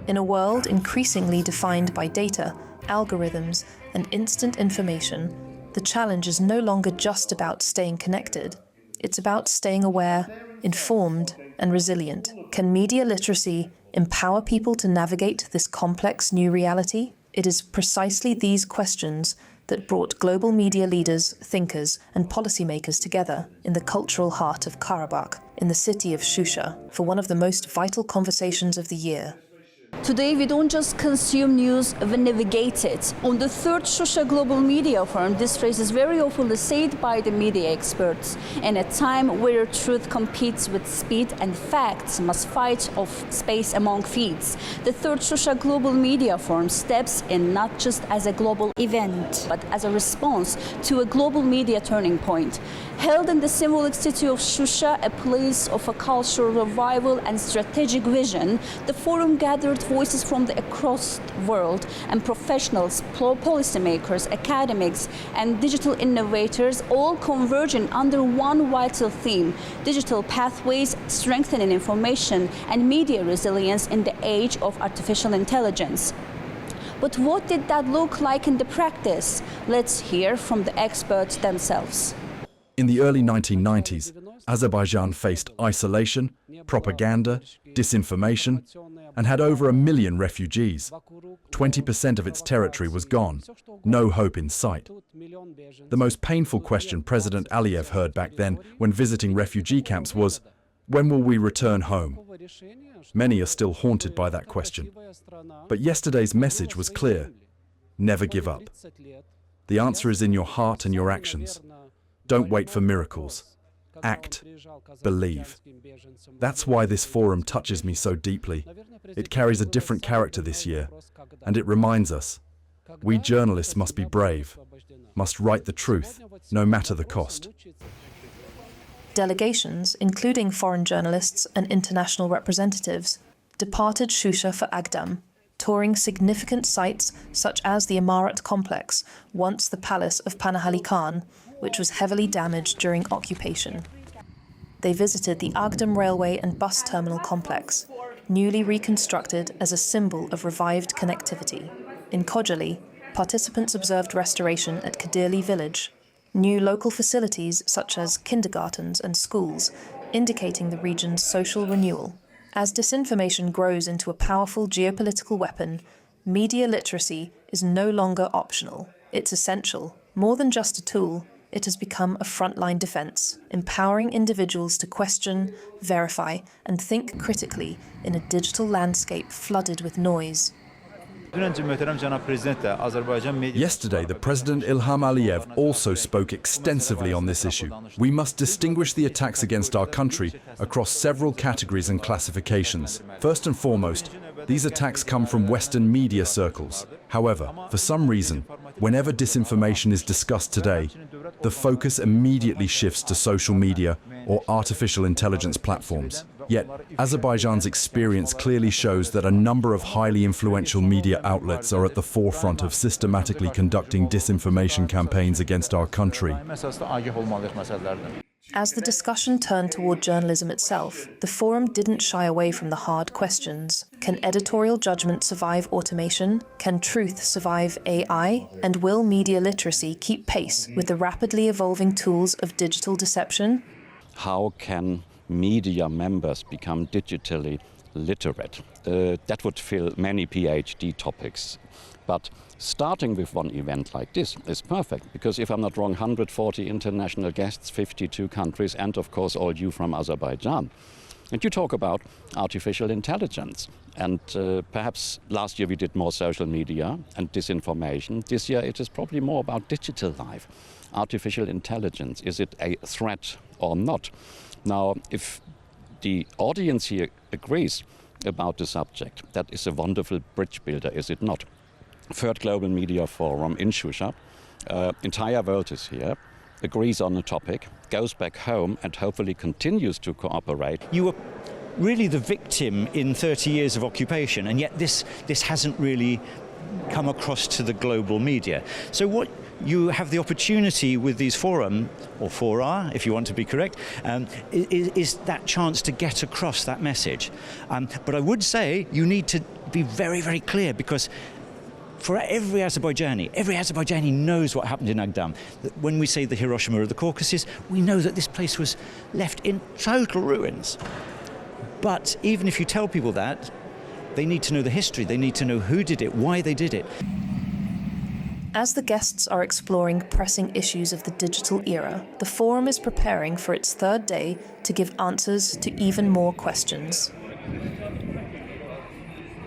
In a world increasingly defined by data, algorithms, and instant information, the challenge is no longer just about staying connected. It's about staying aware, informed, and resilient. Can media literacy empower people to navigate this complex new reality? It is precisely these questions that brought global media leaders, thinkers, and policymakers together in the cultural heart of Karabakh, in the city of Shusha, for one of the most vital conversations of the year. Today, we don't just consume news, we navigate it. On the third Shusha Global Media Forum, this phrase is very often said by the media experts. In a time where truth competes with speed and facts must fight of space among feeds, the third Shusha Global Media Forum steps in not just as a global event, but as a response to a global media turning point. Held in the symbolic city of Shusha, a place of a cultural revival and strategic vision, the forum gathered voices from across the world and professionals, policymakers, academics, and digital innovators, all converging under one vital theme: digital pathways, strengthening information, and media resilience in the age of artificial intelligence. But what did that look like in the practice? Let's hear from the experts themselves. In the early 1990s, Azerbaijan faced isolation, propaganda, disinformation, and had over 1 million refugees. 20% of its territory was gone, no hope in sight. The most painful question President Aliyev heard back then when visiting refugee camps was, "When will we return home?" Many are still haunted by that question. But yesterday's message was clear: never give up. The answer is in your heart and your actions. Don't wait for miracles. Act. Believe. That's why this forum touches me so deeply. It carries a different character this year, and it reminds us, we journalists must be brave, must write the truth, no matter the cost. Delegations, including foreign journalists and international representatives, departed Shusha for Agdam, touring significant sites such as the Imarat complex, once the palace of Panahali Khan, which was heavily damaged during occupation. They visited the Agdam railway and bus terminal complex, newly reconstructed as a symbol of revived connectivity. In Khojaly, participants observed restoration at Kadirli village, new local facilities such as kindergartens and schools, indicating the region's social renewal. As disinformation grows into a powerful geopolitical weapon, media literacy is no longer optional. It's essential. More than just a tool, it has become a frontline defense, empowering individuals to question, verify, and think critically in a digital landscape flooded with noise. Yesterday, the President Ilham Aliyev also spoke extensively on this issue. We must distinguish the attacks against our country across several categories and classifications. First and foremost, these attacks come from Western media circles. However, for some reason, whenever disinformation is discussed today, the focus immediately shifts to social media or artificial intelligence platforms. Yet, Azerbaijan's experience clearly shows that a number of highly influential media outlets are at the forefront of systematically conducting disinformation campaigns against our country. As the discussion turned toward journalism itself, the forum didn't shy away from the hard questions. Can editorial judgment survive automation? Can truth survive AI? And will media literacy keep pace with the rapidly evolving tools of digital deception? How can media members become digitally literate? That would fill many PhD topics. But starting with one event like this is perfect, because if I'm not wrong, 140 international guests, 52 countries, and of course all you from Azerbaijan. And you talk about artificial intelligence. And perhaps last year we did more social media and disinformation. This year it is probably more about digital life. Artificial intelligence, is it a threat or not? Now, if the audience here agrees about the subject, that is a wonderful bridge builder, is it not? Third Global Media Forum in Shusha, entire world is here, agrees on the topic, goes back home and hopefully continues to cooperate. You were really the victim in 30 years of occupation, and yet this hasn't really come across to the global media. So what you have the opportunity with these forum, or fora, if you want to be correct, is that chance to get across that message. But I would say you need to be very, very clear, because for every Azerbaijani knows what happened in Agdam. When we say the Hiroshima of the Caucasus, we know that this place was left in total ruins. But even if you tell people that, they need to know the history, they need to know who did it, why they did it. As the guests are exploring pressing issues of the digital era, the forum is preparing for its third day to give answers to even more questions.